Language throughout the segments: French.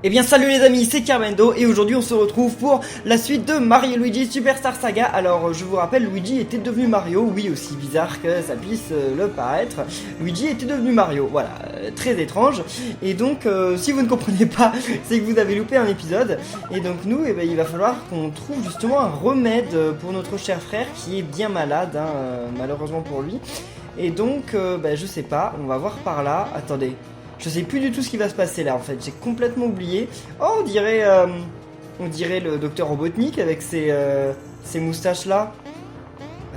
Eh bien salut les amis, c'est Carmendo et aujourd'hui on se retrouve pour la suite de Mario et Luigi Superstar Saga. Alors je vous rappelle, Luigi était devenu Mario, oui, aussi bizarre que ça puisse le paraître. Luigi était devenu Mario, voilà, très étrange. Et donc si vous ne comprenez pas, c'est que vous avez loupé un épisode. Et donc nous, eh ben, il va falloir qu'on trouve justement un remède pour notre cher frère qui est bien malade, malheureusement pour lui. Et donc, je sais pas, on va voir par là, attendez. Je sais plus du tout ce qui va se passer là en fait, j'ai complètement oublié. Oh, on dirait le docteur Robotnik avec ses moustaches là.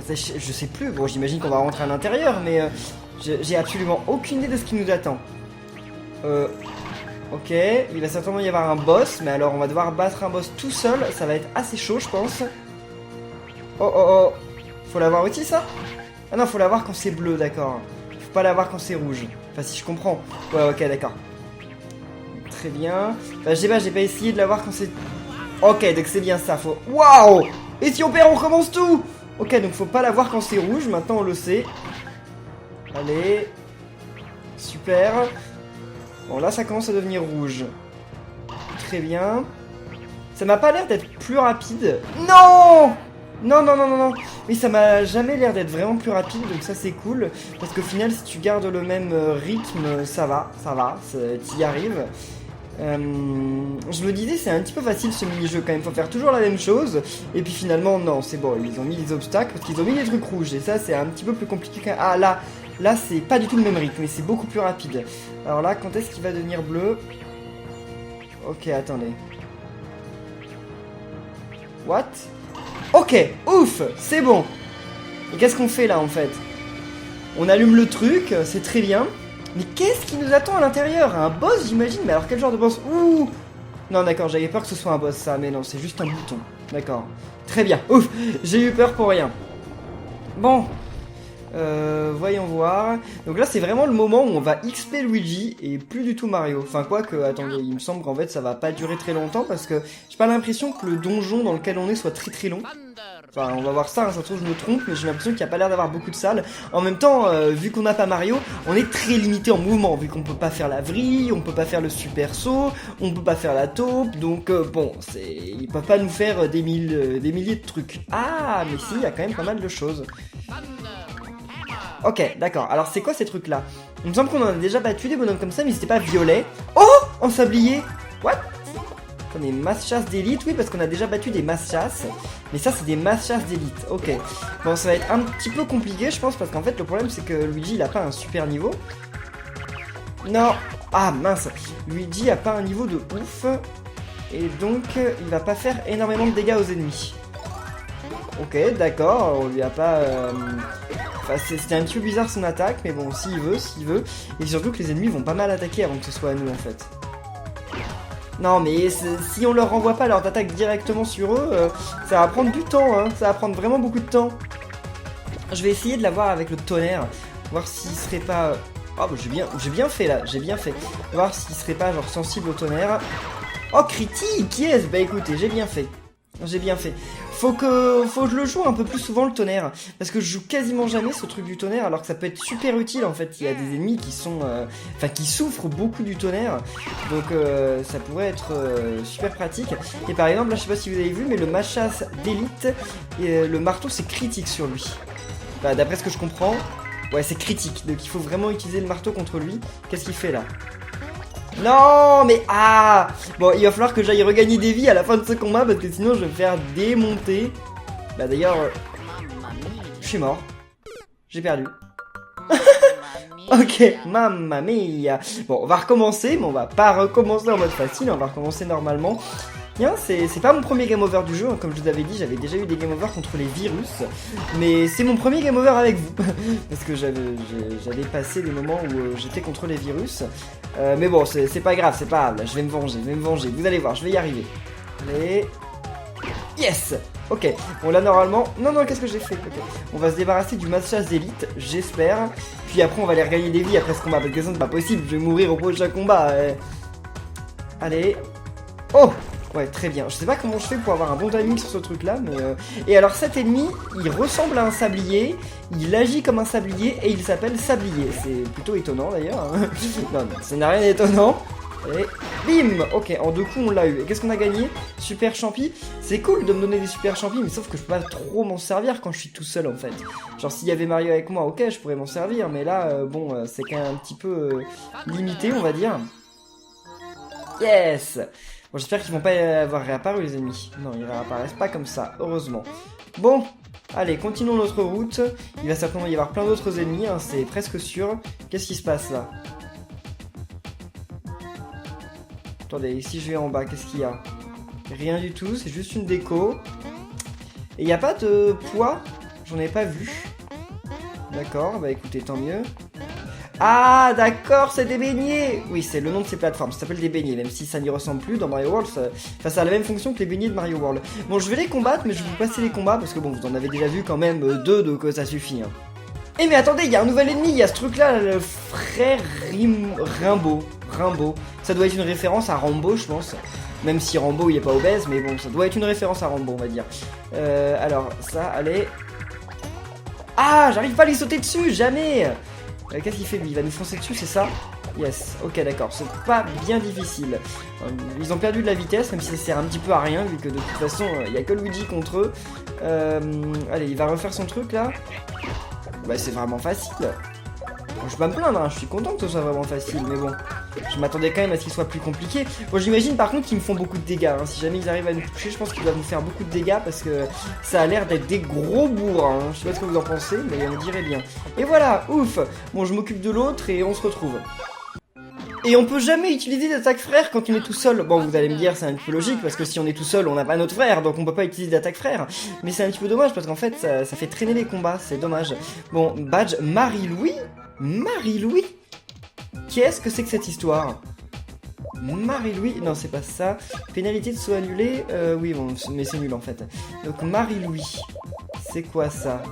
Je sais plus, bon j'imagine qu'on va rentrer à l'intérieur, mais j'ai absolument aucune idée de ce qui nous attend. Ok, il va certainement y avoir un boss, mais alors on va devoir battre un boss tout seul, ça va être assez chaud je pense. Oh, faut l'avoir aussi ça? Ah non, faut l'avoir quand c'est bleu, d'accord. Faut pas l'avoir quand c'est rouge. Enfin, si je comprends. Ouais, ok, d'accord. Très bien. Bah, je sais pas, j'ai pas essayé de l'avoir quand c'est... Ok, donc c'est bien ça, faut... Waouh! Et si on perd, on recommence tout! Ok, donc faut pas l'avoir quand c'est rouge, maintenant on le sait. Allez. Super. Bon, là, ça commence à devenir rouge. Très bien. Ça m'a pas l'air d'être plus rapide. Non! Non, mais ça m'a jamais l'air d'être vraiment plus rapide, donc ça c'est cool, parce qu'au final si tu gardes le même rythme, ça va, t'y arrives. Je me disais c'est un petit peu facile ce mini-jeu quand même, faut faire toujours la même chose, et puis finalement non, c'est bon, ils ont mis des obstacles, parce qu'ils ont mis des trucs rouges, et ça c'est un petit peu plus compliqué. Ah là c'est pas du tout le même rythme, mais c'est beaucoup plus rapide. Alors là, quand est-ce qu'il va devenir bleu? Ok, attendez. What? Ok, ouf, c'est bon. Et qu'est-ce qu'on fait là en fait? On allume le truc, c'est très bien. Mais qu'est-ce qui nous attend à l'intérieur? Un boss j'imagine? Mais alors quel genre de boss? Ouh! Non d'accord, j'avais peur que ce soit un boss ça, mais non, c'est juste un bouton. D'accord. Très bien, ouf, j'ai eu peur pour rien. Bon. Voyons voir. Donc là c'est vraiment le moment où on va XP Luigi et plus du tout Mario. Enfin quoi que, attendez, il me semble qu'en fait ça va pas durer très longtemps parce que j'ai pas l'impression que le donjon dans lequel on est soit très long. Enfin on va voir ça, ça se trouve je me trompe, mais j'ai l'impression qu'il n'y a pas l'air d'avoir beaucoup de salles. En même temps, vu qu'on n'a pas Mario, on est très limité en mouvement, vu qu'on peut pas faire la vrille, on peut pas faire le super saut, on peut pas faire la taupe, donc bon, ils peuvent pas nous faire des milliers de trucs. Ah mais si, il y a quand même pas mal de choses. Ok, d'accord. Alors, c'est quoi ces trucs-là? Il me semble qu'on en a déjà battu des bonhommes comme ça, mais c'était pas violet. Oh! En sablier! What? Attendez, masse chasse d'élite? Oui, parce qu'on a déjà battu des masse chasse. Mais ça, c'est des masse chasse d'élite. Ok. Bon, ça va être un petit peu compliqué, je pense, parce qu'en fait, le problème, c'est que Luigi, il a pas un super niveau. Non! Ah, mince! Luigi a pas un niveau de ouf. Et donc, il va pas faire énormément de dégâts aux ennemis. Ok, d'accord, on lui a pas... Enfin, c'était un petit peu bizarre son attaque, mais bon, s'il veut. Et surtout que les ennemis vont pas mal attaquer avant que ce soit à nous, en fait. Non, mais si on leur renvoie pas leur attaque directement sur eux, ça va prendre du temps, hein. Ça va prendre vraiment beaucoup de temps. Je vais essayer de l'avoir avec le tonnerre, voir s'il serait pas... Oh, bah, j'ai bien fait, là, j'ai bien fait. Voir s'il serait pas, genre, sensible au tonnerre. Oh, critique, yes. Bah, écoutez, j'ai bien fait. Faut que je le joue un peu plus souvent le tonnerre, parce que je joue quasiment jamais ce truc du tonnerre, alors que ça peut être super utile en fait. Il y a des ennemis qui sont, qui souffrent beaucoup du tonnerre, donc ça pourrait être super pratique. Et par exemple là, je sais pas si vous avez vu, mais le machasse d'élite, le marteau c'est critique sur lui. Bah, d'après ce que je comprends, ouais c'est critique, donc il faut vraiment utiliser le marteau contre lui. Qu'est-ce qu'il fait là? Non, mais ah! Bon, il va falloir que j'aille regagner des vies à la fin de ce combat parce que sinon je vais me faire démonter. Bah d'ailleurs, je suis mort. J'ai perdu. Ok, mamma mia. Bon, on va recommencer, mais on va pas recommencer en mode facile, on va recommencer normalement. Tiens, c'est pas mon premier game over du jeu, hein. Comme je vous avais dit, j'avais déjà eu des game over contre les virus, mais c'est mon premier game over avec vous, parce que j'avais passé des moments où j'étais contre les virus, mais bon, c'est pas grave, c'est pas grave, là, je vais me venger, vous allez voir, je vais y arriver. Allez, yes. Ok, bon là normalement, non, qu'est-ce que j'ai fait? Okay. On va se débarrasser du match chasse d'élite, j'espère, puis après on va aller regagner des vies après ce combat, parce que sinon c'est pas possible, je vais mourir au prochain combat. Allez, oh! Ouais, très bien. Je sais pas comment je fais pour avoir un bon timing sur ce truc-là, mais... Et alors, cet ennemi, il ressemble à un sablier, il agit comme un sablier, et il s'appelle Sablier. C'est plutôt étonnant, d'ailleurs. Non, ça n'a rien d'étonnant. Et bim. Ok, en 2 coups on l'a eu. Et qu'est-ce qu'on a gagné? Super champi. C'est cool de me donner des super champis, mais sauf que je peux pas trop m'en servir quand je suis tout seul en fait. Genre s'il y avait Mario avec moi, ok, je pourrais m'en servir, mais là, bon, c'est quand même un petit peu limité, on va dire. Yes. Bon, j'espère qu'ils vont pas avoir réapparu les ennemis. Non, ils réapparaissent pas comme ça, heureusement. Bon, allez, continuons notre route. Il va certainement y avoir plein d'autres ennemis, hein, c'est presque sûr. Qu'est-ce qui se passe là? Attendez, si je vais en bas, qu'est-ce qu'il y a? Rien du tout, c'est juste une déco. Et il n'y a pas de poids? J'en ai pas vu. D'accord, bah écoutez, tant mieux. Ah, d'accord, c'est des beignets. Oui, c'est le nom de ces plateformes, ça s'appelle des beignets, même si ça n'y ressemble plus dans Mario World. Ça a la même fonction que les beignets de Mario World. Bon, je vais les combattre, mais je vais vous passer les combats, parce que bon, vous en avez déjà vu quand même 2, donc ça suffit. Hein. Eh mais attendez, il y a un nouvel ennemi, il y a ce truc-là, le frère Rimbo. Ça doit être une référence à Rambo, je pense. Même si Rambo, il est pas obèse, mais bon, ça doit être une référence à Rambo, on va dire. Alors, ça, allez... Ah, j'arrive pas à lui sauter dessus, jamais. Qu'est-ce qu'il fait lui? Il va nous foncer dessus, c'est ça? Yes, ok d'accord, c'est pas bien difficile. Ils ont perdu de la vitesse, même si ça sert un petit peu à rien, vu que de toute façon, il n'y a que Luigi contre eux. Allez, il va refaire son truc là. Bah c'est vraiment facile. Bon, je vais pas me plaindre, hein. Je suis content que ce soit vraiment facile, mais bon. Je m'attendais quand même à ce qu'il soit plus compliqué. Bon, j'imagine par contre qu'ils me font beaucoup de dégâts. Hein. Si jamais ils arrivent à nous toucher, je pense qu'ils doivent nous faire beaucoup de dégâts parce que ça a l'air d'être des gros bourrins. Hein. Je sais pas ce que vous en pensez, mais on dirait bien. Et voilà, ouf. Bon, je m'occupe de l'autre et on se retrouve. Et on peut jamais utiliser d'attaque frère quand on est tout seul. Bon, vous allez me dire, c'est un peu logique, parce que si on est tout seul, on n'a pas notre frère, donc on peut pas utiliser d'attaque frère. Mais c'est un petit peu dommage, parce qu'en fait, ça fait traîner les combats, c'est dommage. Bon, badge Marie-Louis. Marie-Louis? Qu'est-ce que c'est que cette histoire? Marie-Louis, non c'est pas ça. Pénalité de saut annulé, oui bon, mais c'est nul en fait. Donc Marie-Louis, c'est quoi ça?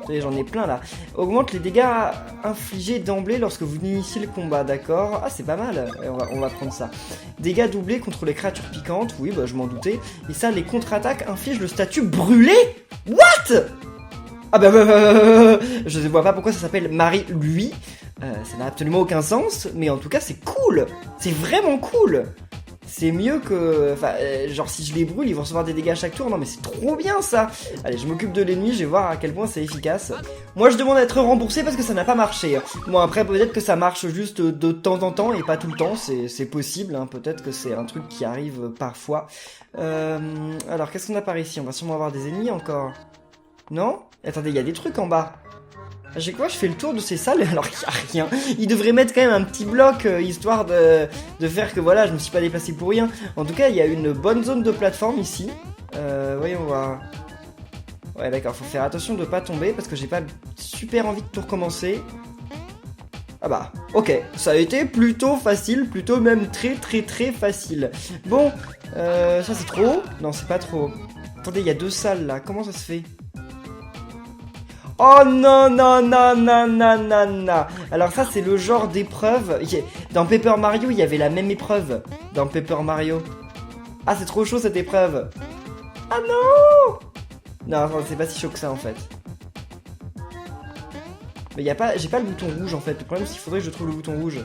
J'en ai plein là. Augmente les dégâts infligés d'emblée lorsque vous initiez le combat, d'accord? Ah c'est pas mal, on va prendre ça. Dégâts doublés contre les créatures piquantes, oui bah je m'en doutais. Et ça, les contre-attaques infligent le statut brûlé? What? Ah bah, je ne vois pas pourquoi ça s'appelle Marie-Louis. Ça n'a absolument aucun sens, mais en tout cas c'est cool. C'est vraiment cool. C'est mieux que... Enfin, genre si je les brûle, ils vont recevoir des dégâts à chaque tour. Non mais c'est trop bien ça. Allez, je m'occupe de l'ennemi, je vais voir à quel point c'est efficace. Moi je demande à être remboursé parce que ça n'a pas marché. Bon après peut-être que ça marche juste de temps en temps et pas tout le temps, c'est possible. Hein. Peut-être que c'est un truc qui arrive parfois. Alors qu'est-ce qu'on a par ici? On va sûrement avoir des ennemis encore. Non? Attendez, il y a des trucs en bas. À chaque fois, je fais le tour de ces salles alors qu'il n'y a rien. Ils devraient mettre quand même un petit bloc histoire de faire que voilà, je me suis pas déplacé pour rien. En tout cas, il y a une bonne zone de plateforme ici. Voyons voir. Ouais, d'accord, faut faire attention de pas tomber parce que j'ai pas super envie de tout recommencer. Ah bah, ok, ça a été plutôt facile, plutôt même très facile. Bon, ça c'est trop? Non, c'est pas trop. Attendez, il y a 2 salles là, comment ça se fait? Oh non. Alors ça c'est le genre d'épreuve. Dans Paper Mario il y avait la même épreuve. Dans Paper Mario. Ah c'est trop chaud cette épreuve. Ah non. Non c'est pas si chaud que ça en fait. Mais y a pas, j'ai pas le bouton rouge en fait. Le problème c'est qu'il faudrait que je trouve le bouton rouge.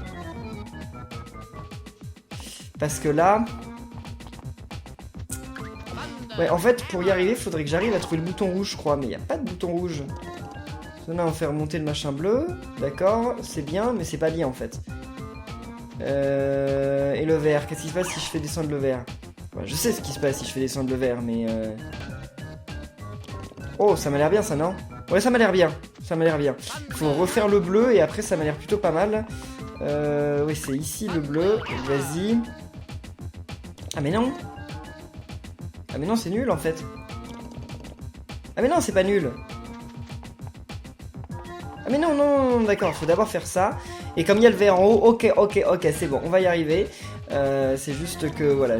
Parce que là... Ouais en fait pour y arriver il faudrait que j'arrive à trouver le bouton rouge je crois. Mais y a pas de bouton rouge. Là on fait remonter le machin bleu, d'accord, c'est bien, mais c'est pas bien en fait. Et le vert, qu'est-ce qui se passe si je fais descendre le vert? Ouais, je sais ce qui se passe si je fais descendre le vert, mais... Oh, ça m'a l'air bien ça, non? Ouais, ça m'a l'air bien, Faut refaire le bleu et après ça m'a l'air plutôt pas mal. Oui, c'est ici le bleu, vas-y. Ah mais non! Ah mais non, c'est nul en fait. Ah mais non, c'est pas nul. Ah mais non, d'accord, faut d'abord faire ça. Et comme il y a le vert en haut, ok, c'est bon, on va y arriver. C'est juste que, voilà,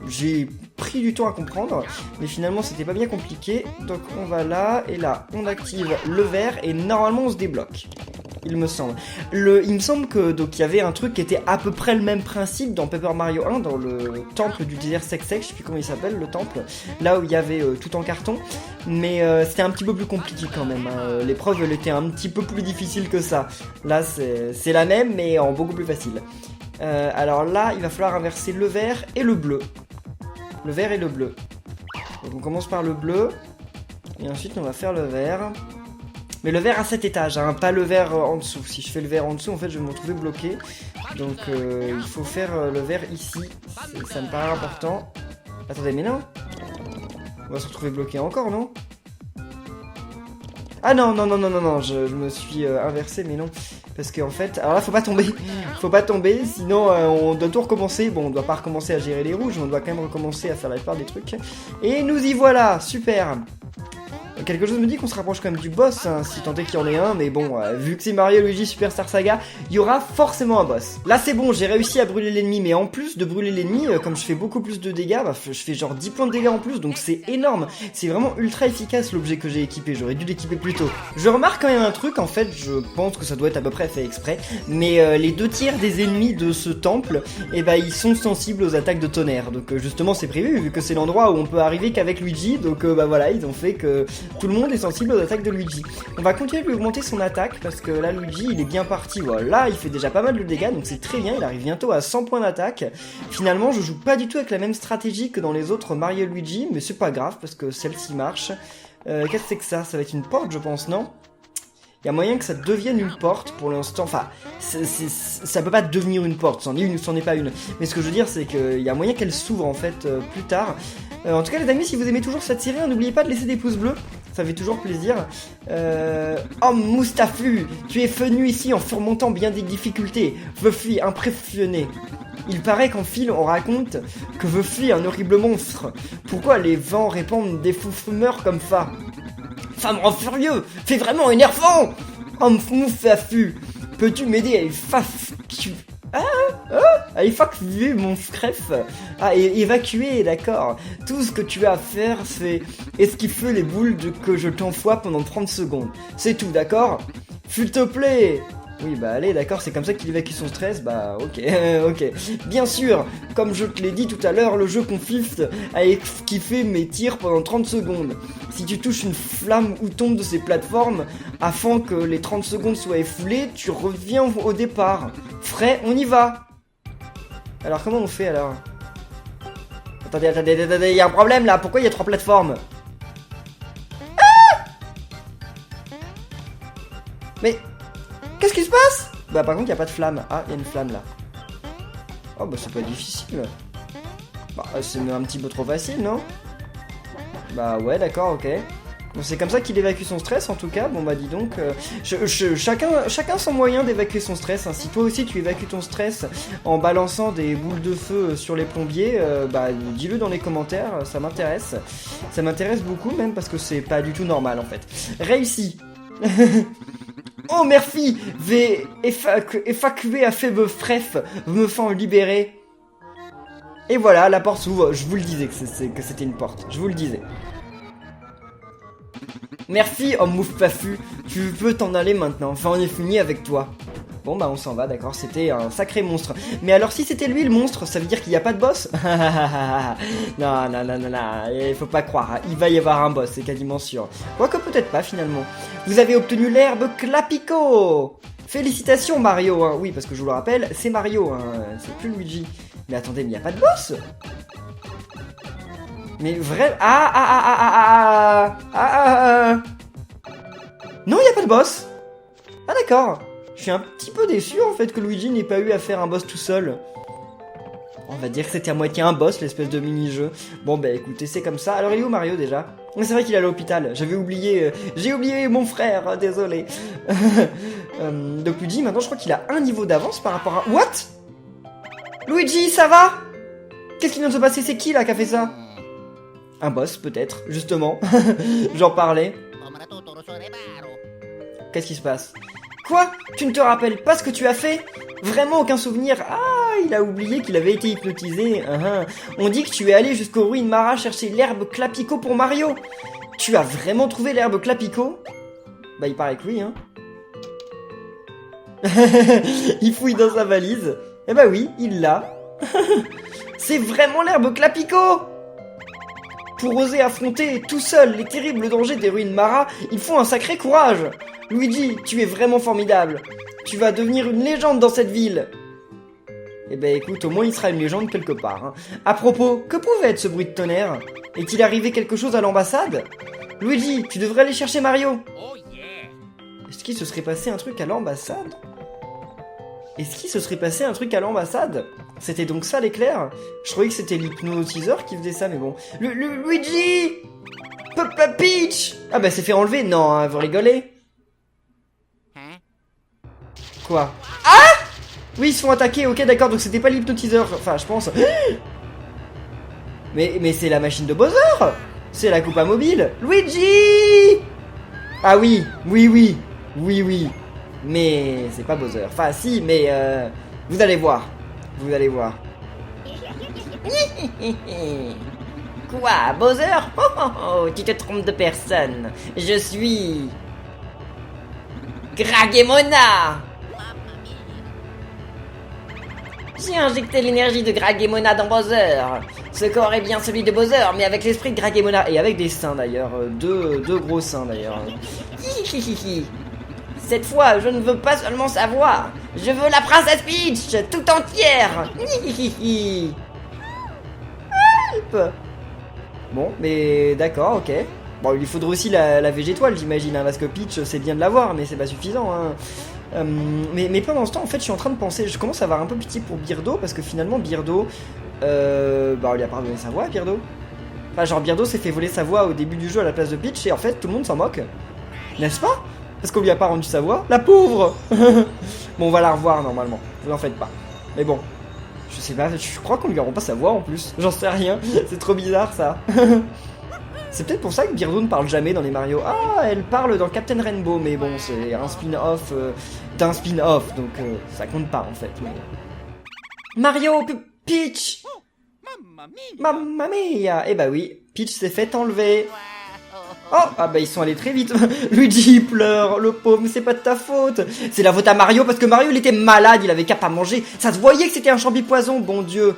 j'ai pris du temps à comprendre. Mais finalement, c'était pas bien compliqué. Donc on va là, et là, on active le vert, et normalement on se débloque. Il me semble. Il me semble que donc il y avait un truc qui était à peu près le même principe dans Paper Mario 1, dans le temple du désert sec, je sais plus comment il s'appelle le temple, là où il y avait tout en carton, mais c'était un petit peu plus compliqué quand même. Hein. L'épreuve elle était un petit peu plus difficile que ça. Là c'est la même mais en beaucoup plus facile. Alors là, il va falloir inverser le vert et le bleu. Le vert et le bleu. Donc on commence par le bleu. Et ensuite, on va faire le vert. Mais le vert à 7 étages, hein, pas le vert en dessous. Si je fais le vert en dessous, en fait, je vais me retrouver bloqué. Donc il faut faire le vert ici. Ça me paraît important. Attendez, mais non. On va se retrouver bloqué encore, non? Ah non, non, non, non, non, non, je me suis inversé, mais non. Parce qu'en fait, alors là, faut pas tomber. Faut pas tomber, sinon on doit tout recommencer. Bon, on doit pas recommencer à gérer les rouges, on doit quand même recommencer à faire la plupart des trucs. Et nous y voilà, super. Quelque chose me dit qu'on se rapproche quand même du boss, hein, si tant est qu'il y en ait un, mais bon, vu que c'est Mario Luigi Superstar Saga, il y aura forcément un boss. Là c'est bon, j'ai réussi à brûler l'ennemi, mais en plus de brûler l'ennemi, comme je fais beaucoup plus de dégâts, bah, je fais genre 10 points de dégâts en plus, donc c'est énorme. C'est vraiment ultra efficace l'objet que j'ai équipé, j'aurais dû l'équiper plus tôt. Je remarque quand même un truc, en fait, je pense que ça doit être à peu près fait exprès, mais les 2/3 des ennemis de ce temple, eh ben, ils sont sensibles aux attaques de tonnerre, donc justement c'est prévu, vu que c'est l'endroit où on peut arriver qu'avec Luigi, donc bah voilà, ils ont fait que tout le monde est sensible aux attaques de Luigi. On va continuer de lui augmenter son attaque parce que là Luigi il est bien parti, voilà, il fait déjà pas mal de dégâts donc c'est très bien, il arrive bientôt à 100 points d'attaque. Finalement je joue pas du tout avec la même stratégie que dans les autres Mario Luigi, mais c'est pas grave parce que celle-ci marche. Qu'est-ce que c'est que ça? Ça va être une porte je pense, non? Il y a moyen que ça devienne une porte pour l'instant, enfin, ça peut pas devenir une porte, c'en est pas une. Mais ce que je veux dire, c'est qu'il y a moyen qu'elle s'ouvre en fait plus tard. En tout cas, les amis, si vous aimez toujours cette série, n'oubliez pas de laisser des pouces bleus, ça fait toujours plaisir. Oh, Mustapha, tu es venu ici en surmontant bien des difficultés. Vuffy, impressionné. Il paraît qu'en fil, on raconte que Vuffy est un horrible monstre. Pourquoi les vents répandent des fumeurs comme ça? Ça me rend furieux, c'est vraiment énervant. Oh, Mustapha, peux-tu m'aider à évacuer mon scref? Ah, évacuer, d'accord. Tout ce que tu as à faire, c'est esquiver les boules que je t'envoie pendant 30 secondes. C'est tout, d'accord? S'il te plaît. Oui, bah allez, d'accord, c'est comme ça qu'il évacue son stress, bah ok, ok. Bien sûr, comme je te l'ai dit tout à l'heure, le jeu consiste à esquiver mes tirs pendant 30 secondes. Si tu touches une flamme ou tombes de ces plateformes, afin que les 30 secondes soient éfoulées, tu reviens au départ. Frais, on y va. Alors comment on fait alors? Attendez, il y a un problème là, pourquoi il y a 3 plateformes? Ah! Mais... qu'est-ce qui se passe? Bah par contre il n'y a pas de flamme. Ah, il y a une flamme là. Oh bah c'est pas difficile. Bah c'est un petit peu trop facile, non? Bah ouais, d'accord, ok. Bon, c'est comme ça qu'il évacue son stress en tout cas. Bon bah dis donc, chacun son moyen d'évacuer son stress, hein. Si toi aussi tu évacues ton stress en balançant des boules de feu sur les plombiers, bah dis-le dans les commentaires, ça m'intéresse. Ça m'intéresse beaucoup même parce que c'est pas du tout normal en fait. Réussi. Oh merci, vais évacuer à faible fref, me font libérer. Et voilà, la porte s'ouvre, je vous le disais que c'était une porte, je vous le disais. Merci, homme Mouffafu, tu peux t'en aller maintenant, enfin on est fini avec toi. Bon bah on s'en va, d'accord, c'était un sacré monstre. Mais alors si c'était lui le monstre, ça veut dire qu'il n'y a pas de boss? Non, non, non, non, non, il faut pas croire, hein. Il va y avoir un boss, c'est quasiment sûr. Quoique peut-être pas finalement. Vous avez obtenu l'herbe Clapico. Félicitations Mario, hein. Oui parce que je vous le rappelle, c'est Mario, hein. C'est plus Luigi. Mais attendez, mais il n'y a pas de boss? Mais vrai... Non, il n'y a pas de boss. Ah d'accord. Je suis un petit peu déçu en fait que Luigi n'ait pas eu à faire un boss tout seul. On va dire que c'était à moitié un boss, l'espèce de mini-jeu. Bon bah écoutez, c'est comme ça. Alors il est où Mario déjà? C'est vrai qu'il est à l'hôpital, j'avais oublié... j'ai oublié mon frère, désolé. Donc Luigi, maintenant je crois qu'il a un niveau d'avance par rapport à... What? Luigi, ça va? Qu'est-ce qui vient de se passer? C'est qui là qui a fait ça? Un boss peut-être, justement. J'en parlais. Qu'est-ce qui se passe? Quoi? Tu ne te rappelles pas ce que tu as fait? Vraiment aucun souvenir? Ah, il a oublié qu'il avait été hypnotisé. On dit que tu es allé jusqu'aux ruines Mara chercher l'herbe Clapico pour Mario. Tu as vraiment trouvé l'herbe Clapico? Bah il paraît que oui, hein. Il fouille dans sa valise. Eh bah oui, il l'a. C'est vraiment l'herbe Clapico! Pour oser affronter tout seul les terribles dangers des ruines Mara, il faut un sacré courage. Luigi, tu es vraiment formidable. Tu vas devenir une légende dans cette ville. Eh ben écoute, au moins il sera une légende quelque part. Hein. À propos, que pouvait être ce bruit de tonnerre? Est-il arrivé quelque chose à l'ambassade? Luigi, tu devrais aller chercher Mario. Est-ce qu'il se serait passé un truc à l'ambassade? Est-ce qu'il se serait passé un truc à l'ambassade? C'était donc ça l'éclair? Je croyais que c'était l'hypnotiseur qui faisait ça, mais bon. Luigi! Peach! Ah bah c'est fait enlever? Non, hein, vous rigolez? Quoi? Ah! Oui, ils se font attaquer, ok d'accord, donc c'était pas l'hypnotiseur, enfin je pense. Mais c'est la machine de Bowser! C'est la coupe à mobile! Luigi! Ah oui, oui. Mais c'est pas Bowser. Enfin si, mais vous allez voir. Vous allez voir. Quoi, Bowser? Oh, tu te trompes de personne. Je suis... Gragemona! J'ai injecté l'énergie de Gragemona dans Bowser. Ce corps est bien celui de Bowser, mais avec l'esprit de Gragemona. Et avec des seins d'ailleurs. Deux gros seins d'ailleurs. Cette fois, je ne veux pas seulement savoir. Je veux la princesse Peach, tout entière. Help. Bon, mais d'accord, ok. Bon, il lui faudrait aussi la végétoile, j'imagine, hein, parce que Peach, c'est bien de l'avoir, mais c'est pas suffisant, hein. Mais pendant ce temps, en fait, je suis en train de penser, je commence à avoir un peu pitié pour Birdo, parce que finalement, Birdo, bah, on lui a pas donné sa voix, Birdo. Enfin, genre, Birdo s'est fait voler sa voix au début du jeu à la place de Peach, et en fait, tout le monde s'en moque. N'est-ce pas? Parce qu'on lui a pas rendu sa voix. La pauvre. Bon, on va la revoir, normalement. Vous en faites pas. Mais bon, je sais pas, je crois qu'on lui rend pas sa voix, en plus. J'en sais rien, c'est trop bizarre, ça. C'est peut-être pour ça que Birdo ne parle jamais dans les Mario. Ah, elle parle dans Captain Rainbow, mais bon, c'est un spin-off d'un spin-off, donc ça compte pas en fait. Mais... Mario, Peach! Mamma mia! Eh bah oui, Peach s'est fait enlever. Oh, ah bah ils sont allés très vite. Luigi pleure, le pauvre, mais c'est pas de ta faute. C'est la faute à Mario parce que Mario il était malade, il avait qu'à pas manger. Ça se voyait que c'était un champi poison, bon Dieu.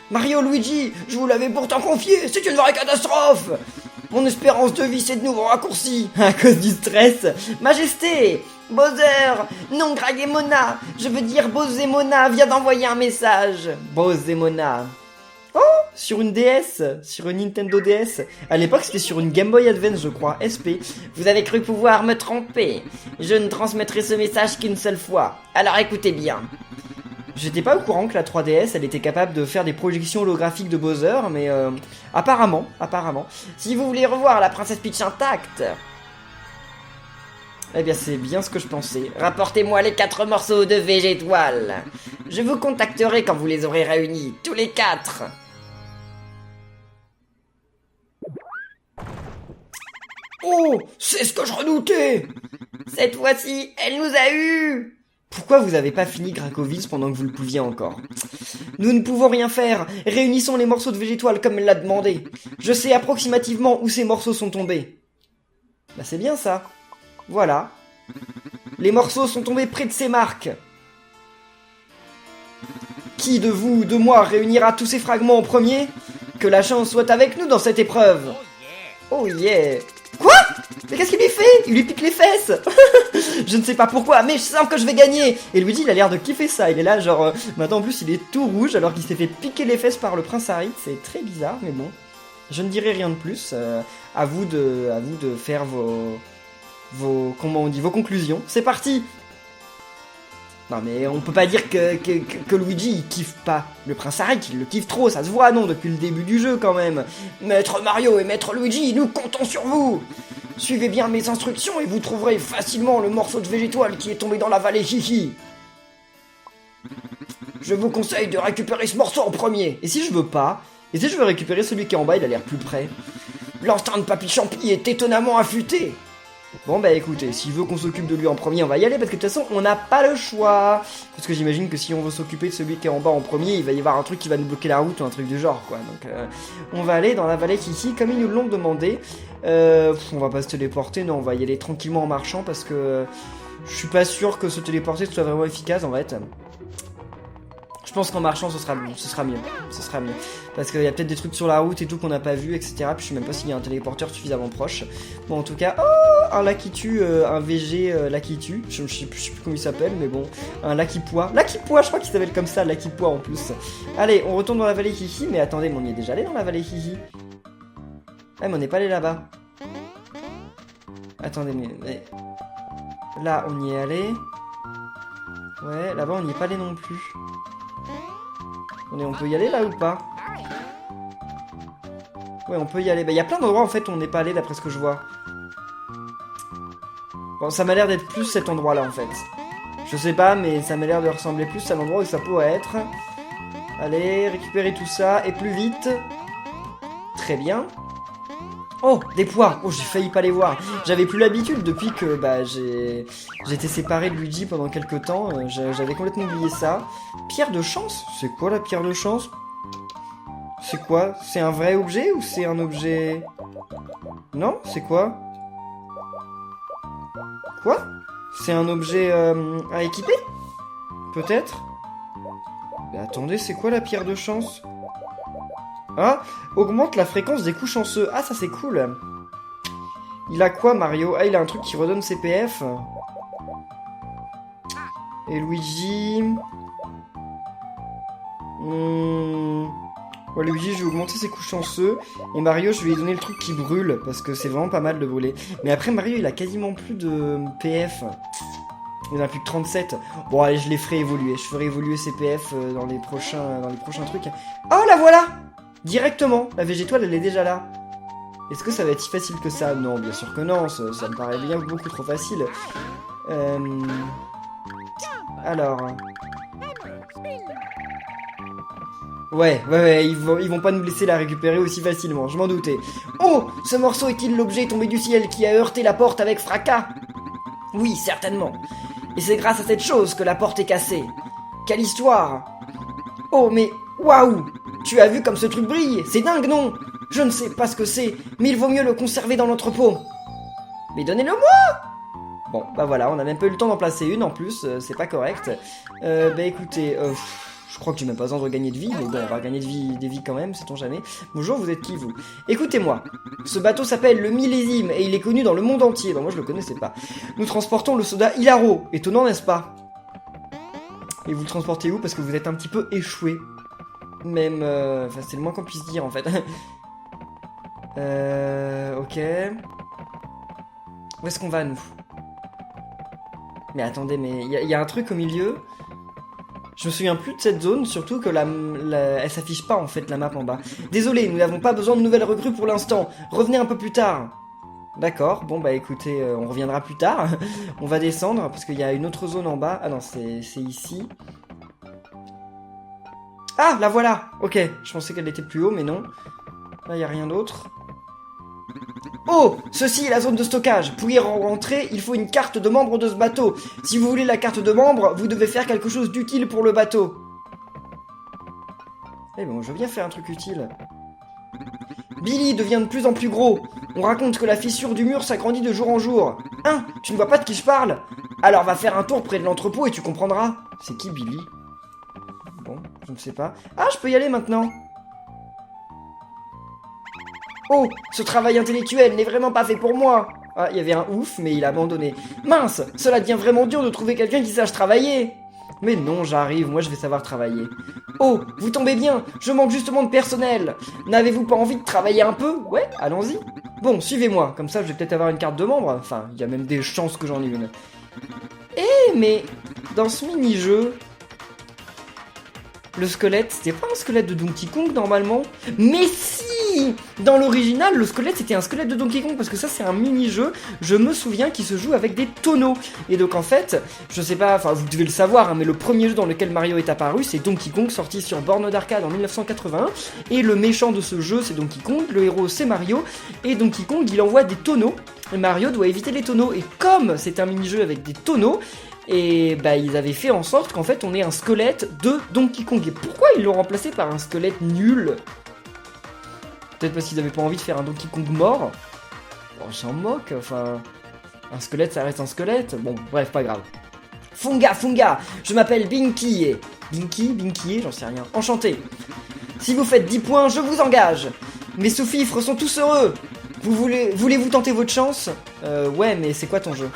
Mario, Luigi, je vous l'avais pourtant confié, c'est une vraie catastrophe. Mon espérance de vie s'est de nouveau raccourcie à cause du stress. Majesté, Bowser, non Gragemona, je veux dire Bowzemona vient d'envoyer un message. Bowzemona. Oh, sur une DS, sur une Nintendo DS. À l'époque, c'était sur une Game Boy Advance, je crois, SP. Vous avez cru pouvoir me tromper. Je ne transmettrai ce message qu'une seule fois. Alors écoutez bien. J'étais pas au courant que la 3DS, elle était capable de faire des projections holographiques de Bowser, mais apparemment. Si vous voulez revoir la princesse Peach intacte, eh bien c'est bien ce que je pensais. Rapportez-moi les 4 morceaux de végétoile. Je vous contacterai quand vous les aurez réunis, tous les 4. Oh, c'est ce que je redoutais. Cette fois-ci, elle nous a eus. Pourquoi vous avez pas fini Gracovis pendant que vous le pouviez encore? Nous ne pouvons rien faire. Réunissons les morceaux de végétoile comme elle l'a demandé. Je sais approximativement où ces morceaux sont tombés. Bah c'est bien ça. Voilà. Les morceaux sont tombés près de ces marques. Qui de vous, de moi, réunira tous ces fragments en premier? Que la chance soit avec nous dans cette épreuve. Oh yeah. Quoi? Mais qu'est-ce qu'il lui fait? Il lui pique les fesses. Je ne sais pas pourquoi, mais je sens que je vais gagner. Et Luigi, il a l'air de kiffer ça. Il est là, genre... maintenant, en plus, il est tout rouge alors qu'il s'est fait piquer les fesses par le prince Harry. C'est très bizarre, mais bon. Je ne dirai rien de plus. À vous de faire comment on dit, vos conclusions. C'est parti. Non, mais on peut pas dire que Luigi, il kiffe pas le prince Harry, qu'il le kiffe trop. Ça se voit, non, depuis le début du jeu, quand même. Maître Mario et Maître Luigi, nous comptons sur vous. Suivez bien mes instructions et vous trouverez facilement le morceau de végétoile qui est tombé dans la vallée Hihi. Je vous conseille de récupérer ce morceau en premier. Et si je veux pas? Et si je veux récupérer celui qui est en bas, il a l'air plus près. L'instinct de Papy Champi est étonnamment affûté. Bon bah écoutez, s'il veut qu'on s'occupe de lui en premier, on va y aller, parce que de toute façon, on n'a pas le choix. Parce que j'imagine que si on veut s'occuper de celui qui est en bas en premier, il va y avoir un truc qui va nous bloquer la route ou un truc du genre, quoi. Donc on va aller dans la vallée Hihi, comme ils nous l'ont demandé. On va pas se téléporter, non, on va y aller tranquillement en marchant, parce que je suis pas sûr que se téléporter soit vraiment efficace, en fait. Je pense qu'en marchant, ce sera mieux. Ce sera mieux. Parce qu'il y a peut-être des trucs sur la route et tout qu'on n'a pas vu, etc. Puis je sais même pas s'il y a un téléporteur suffisamment proche. Bon, en tout cas, oh, un Lakitu, un VG Lakitu. Je sais plus comment il s'appelle, mais bon, un Lakipois. Lakipois, je crois qu'il s'appelle comme ça, Lakipois en plus. Allez, on retourne dans la vallée Hihi. Mais attendez, mais on y est déjà allé dans la vallée Hihi. Ah, mais on n'est pas allé là-bas. Attendez, mais... Là, on y est allé. Ouais, là-bas, on n'y est pas allé non plus. On peut y aller là ou pas? Ouais, on peut y aller. Bah, il y a plein d'endroits en fait où on n'est pas allé d'après ce que je vois. Bon, ça m'a l'air d'être plus cet endroit-là en fait. Je sais pas, mais ça m'a l'air de ressembler plus à l'endroit où ça pourrait être. Allez, récupérer tout ça et plus vite. Très bien. Oh, des pois. Oh, j'ai failli pas les voir. J'avais plus l'habitude depuis que bah j'étais séparé de Luigi pendant quelques temps. J'avais complètement oublié ça. Pierre de chance? C'est quoi la pierre de chance? C'est quoi? C'est un vrai objet ou c'est un objet... Non? C'est quoi? Quoi? C'est un objet à équiper? Peut-être? Mais attendez, c'est quoi la pierre de chance? Ah, augmente la fréquence des coups chanceux. Ah, ça c'est cool. Il a quoi, Mario? Ah, il a un truc qui redonne CPF. Et Luigi... Ouais, Luigi, je vais augmenter ses coups chanceux. Et Mario, je vais lui donner le truc qui brûle. Parce que c'est vraiment pas mal de brûler. Mais après, Mario, il a quasiment plus de PF. Il en a plus que 37. Bon, allez, je les ferai évoluer. Je ferai évoluer ses PF dans les prochains trucs. Oh, la voilà! Directement, la végétoile elle est déjà là. Est-ce que ça va être si facile que ça? Non, bien sûr que non, ça me paraît bien beaucoup trop facile. Alors... Ouais, ils vont pas nous laisser la récupérer aussi facilement, je m'en doutais. Oh, ce morceau est-il l'objet tombé du ciel qui a heurté la porte avec fracas? Oui, certainement. Et c'est grâce à cette chose que la porte est cassée. Quelle histoire! Oh, mais... Waouh! Tu as vu comme ce truc brille? C'est dingue, non? Je ne sais pas ce que c'est, mais il vaut mieux le conserver dans l'entrepôt. Mais donnez-le-moi! Bon, bah voilà, on a même pas eu le temps d'en placer une en plus, c'est pas correct. Bah écoutez, je crois que j'ai même pas besoin de regagner de vie, mais bon, on va gagner des vies quand même, sait-on jamais. Bonjour, vous êtes qui, vous? Écoutez-moi, ce bateau s'appelle le Millésime, et il est connu dans le monde entier. Bah moi je le connaissais pas. Nous transportons le soda Hilaro, étonnant n'est-ce pas? Et vous le transportez où? Parce que vous êtes un petit peu échoué. Même, enfin c'est le moins qu'on puisse dire en fait. Ok. Où est-ce qu'on va nous? Mais attendez, mais il y a un truc au milieu. Je me souviens plus de cette zone, surtout que elle s'affiche pas en fait la map en bas. Désolé, nous n'avons pas besoin de nouvelles recrues pour l'instant. Revenez un peu plus tard. D'accord, bon bah écoutez, on reviendra plus tard. On va descendre parce qu'il y a une autre zone en bas. Ah non, c'est ici. Ah, la voilà. Ok, je pensais qu'elle était plus haut, mais non. Là, il n'y a rien d'autre. Oh, ceci est la zone de stockage. Pour y rentrer, il faut une carte de membre de ce bateau. Si vous voulez la carte de membre, vous devez faire quelque chose d'utile pour le bateau. Eh ben, je veux bien faire un truc utile. Billy devient de plus en plus gros. On raconte que la fissure du mur s'agrandit de jour en jour. Hein, tu ne vois pas de qui je parle? Alors va faire un tour près de l'entrepôt et tu comprendras. C'est qui Billy? Bon, je ne sais pas. Ah, je peux y aller maintenant. Oh, ce travail intellectuel n'est vraiment pas fait pour moi. Ah, il y avait un ouf, mais il a abandonné. Mince, cela devient vraiment dur de trouver quelqu'un qui sache travailler. Mais non, j'arrive, moi je vais savoir travailler. Oh, vous tombez bien, je manque justement de personnel. N'avez-vous pas envie de travailler un peu? Ouais, allons-y. Bon, suivez-moi, comme ça je vais peut-être avoir une carte de membre. Enfin, il y a même des chances que j'en ai une. Eh, mais dans ce mini-jeu... Le squelette, c'était pas un squelette de Donkey Kong normalement? Mais si! Dans l'original, le squelette c'était un squelette de Donkey Kong parce que ça c'est un mini-jeu, je me souviens, qui se joue avec des tonneaux. Et donc en fait, je sais pas, enfin vous devez le savoir, hein, mais le premier jeu dans lequel Mario est apparu, c'est Donkey Kong, sorti sur borne d'arcade en 1981. Et le méchant de ce jeu c'est Donkey Kong, le héros c'est Mario, et Donkey Kong il envoie des tonneaux, et Mario doit éviter les tonneaux. Et comme c'est un mini-jeu avec des tonneaux, et bah ils avaient fait en sorte qu'en fait on ait un squelette de Donkey Kong. Et pourquoi ils l'ont remplacé par un squelette nul? Peut-être parce qu'ils avaient pas envie de faire un Donkey Kong mort. Bon, on s'en moque, enfin... Un squelette ça reste un squelette. Bon, bref, pas grave. Funga, je m'appelle Binky et... Binky, j'en sais rien. Enchanté. Si vous faites 10 points, je vous engage. Mes sous-fifres sont tous heureux. Voulez-vous tenter votre chance? Ouais, mais c'est quoi ton jeu?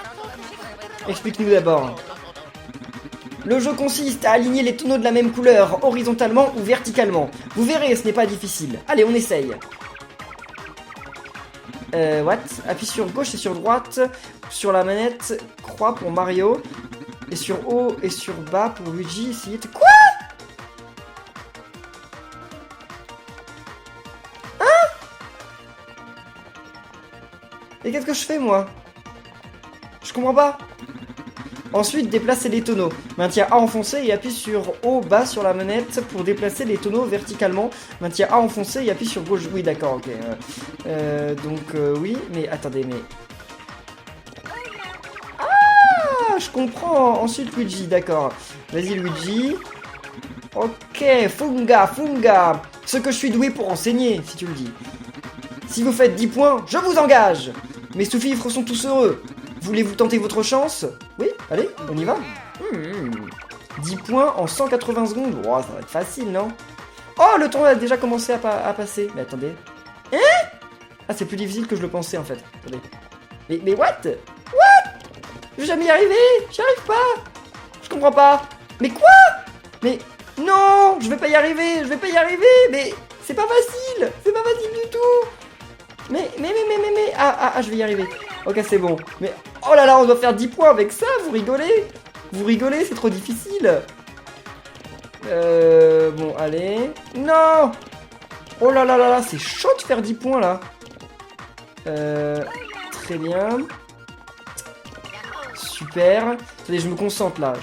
Explique-nous d'abord. Le jeu consiste à aligner les tonneaux de la même couleur, horizontalement ou verticalement. Vous verrez, ce n'est pas difficile. Allez, on essaye. What? Appuie sur gauche et sur droite. Sur la manette, croix pour Mario. Et sur haut et sur bas pour Luigi. Essayez de... Quoi? Hein? Et qu'est-ce que je fais, moi? Je comprends pas. Ensuite, déplacer les tonneaux. Maintiens A enfoncé et appuie sur haut, bas sur la manette pour déplacer les tonneaux verticalement. Maintiens A enfoncé et appuie sur gauche. Oui, d'accord, ok. Oui, mais attendez, mais... Ah, je comprends. Ensuite, Luigi, d'accord. Vas-y, Luigi. Ok, Funga. Ce que je suis doué pour enseigner, si tu le dis. Si vous faites 10 points, je vous engage. Mes sous-fifres sont tous heureux. Voulez-vous tenter votre chance? Oui, allez, on y va. 10 points en 180 secondes. Oh, ça va être facile, non? Oh, le temps a déjà commencé à passer. Mais attendez. Hein? Ah, c'est plus difficile que je le pensais, en fait. Attendez. Mais what? Je vais jamais y arriver. J'y arrive pas. Je comprends pas. Mais quoi? Mais non, je vais pas y arriver. Mais c'est pas facile. C'est pas facile du tout. Mais. Ah, je vais y arriver. Ok, c'est bon. Mais oh là là, on doit faire 10 points avec ça. Vous rigolez? C'est trop difficile. Bon, allez. Non. Oh là là là là, c'est chaud de faire 10 points là. Très bien. Super. Attendez, je me concentre là.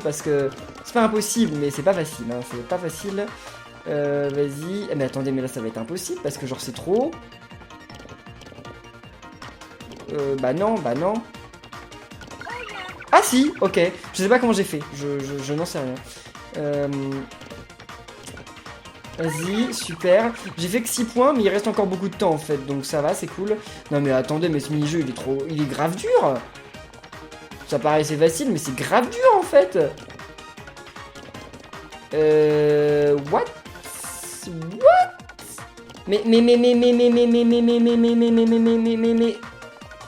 Parce que c'est pas impossible, mais c'est pas facile. Hein. C'est pas facile. Vas-y. Mais attendez, mais là ça va être impossible parce que genre c'est trop. Bah non. Ah si, ok. Je sais pas comment j'ai fait. Je n'en sais rien. Vas-y, super. J'ai fait que 6 points, mais il reste encore beaucoup de temps en fait. Donc ça va, c'est cool. Non mais attendez, mais ce mini-jeu il est grave dur. Ça paraissait facile, mais c'est grave dur en fait. What? Mais.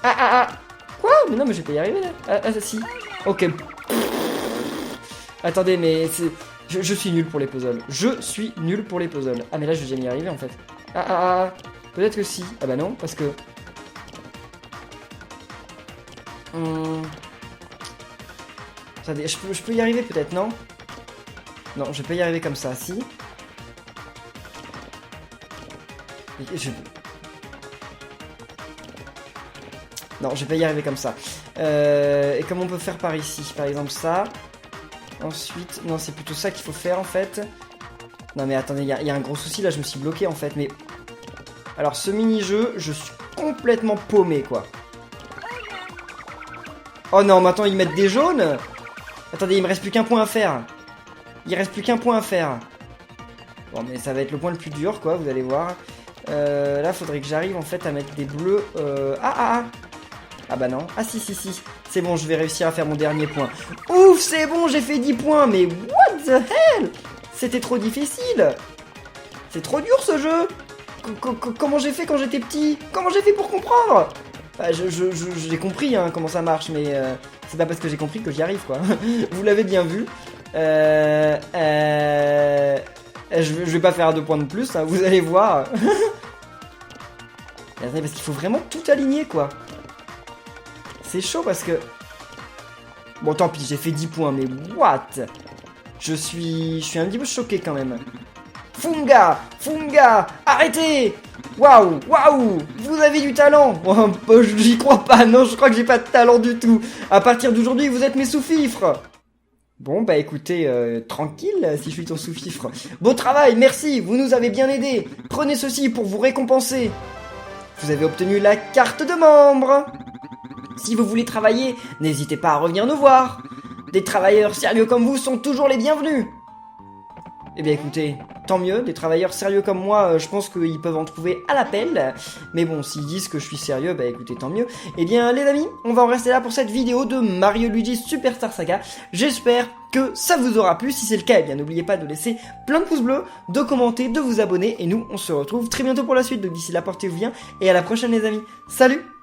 Ah. Quoi? Mais non, mais je vais pas y arriver là. Ah, si. Ok. Attendez, mais c'est... Je suis nul pour les puzzles. Ah, mais là, je vais jamais y arriver en fait. Ah. Peut-être que si. Ah bah non, parce que... Attendez, je peux y arriver peut-être, non? Non, je vais pas y arriver comme ça, si. Non, je vais pas y arriver comme ça. Et comment on peut faire par ici? Par exemple ça. Ensuite... Non, c'est plutôt ça qu'il faut faire en fait. Non mais attendez, il y a un gros souci là, je me suis bloqué en fait. Mais... Alors ce mini-jeu, je suis complètement paumé quoi. Oh non, maintenant ils mettent des jaunes. Attendez, il me reste plus qu'un point à faire. Bon mais ça va être le point le plus dur quoi, vous allez voir. Là faudrait que j'arrive en fait à mettre des bleus. Ah bah non. Ah si. C'est bon, je vais réussir à faire mon dernier point. Ouf, c'est bon, j'ai fait 10 points. Mais what the hell? C'était trop difficile. C'est trop dur ce jeu. Comment j'ai fait quand j'étais petit? Comment j'ai fait pour comprendre? Bah, j'ai compris hein, comment ça marche, mais c'est pas parce que j'ai compris que j'y arrive quoi. Vous l'avez bien vu. Je vais pas faire 2 points de plus, hein, vous allez voir. Attendez, parce qu'il faut vraiment tout aligner quoi. C'est chaud parce que... Bon tant pis, j'ai fait 10 points, mais what? Je suis un petit peu choqué quand même. Funga, arrêtez! Waouh, vous avez du talent. Oh, j'y crois pas, non, je crois que j'ai pas de talent du tout. À partir d'aujourd'hui, vous êtes mes sous-fifres. Bon, bah écoutez, tranquille, si je suis ton sous-fifre. Beau travail, merci, vous nous avez bien aidés. Prenez ceci pour vous récompenser. Vous avez obtenu la carte de membre. Si vous voulez travailler, n'hésitez pas à revenir nous voir. Des travailleurs sérieux comme vous sont toujours les bienvenus. Eh bien écoutez, tant mieux, des travailleurs sérieux comme moi, je pense qu'ils peuvent en trouver à l'appel. Mais bon, s'ils disent que je suis sérieux, bah écoutez, tant mieux. Eh bien les amis, on va en rester là pour cette vidéo de Mario Luigi Superstar Saga. J'espère que ça vous aura plu. Si c'est le cas, eh bien n'oubliez pas de laisser plein de pouces bleus, de commenter, de vous abonner. Et nous, on se retrouve très bientôt pour la suite. Donc d'ici là, portez-vous bien et à la prochaine les amis. Salut!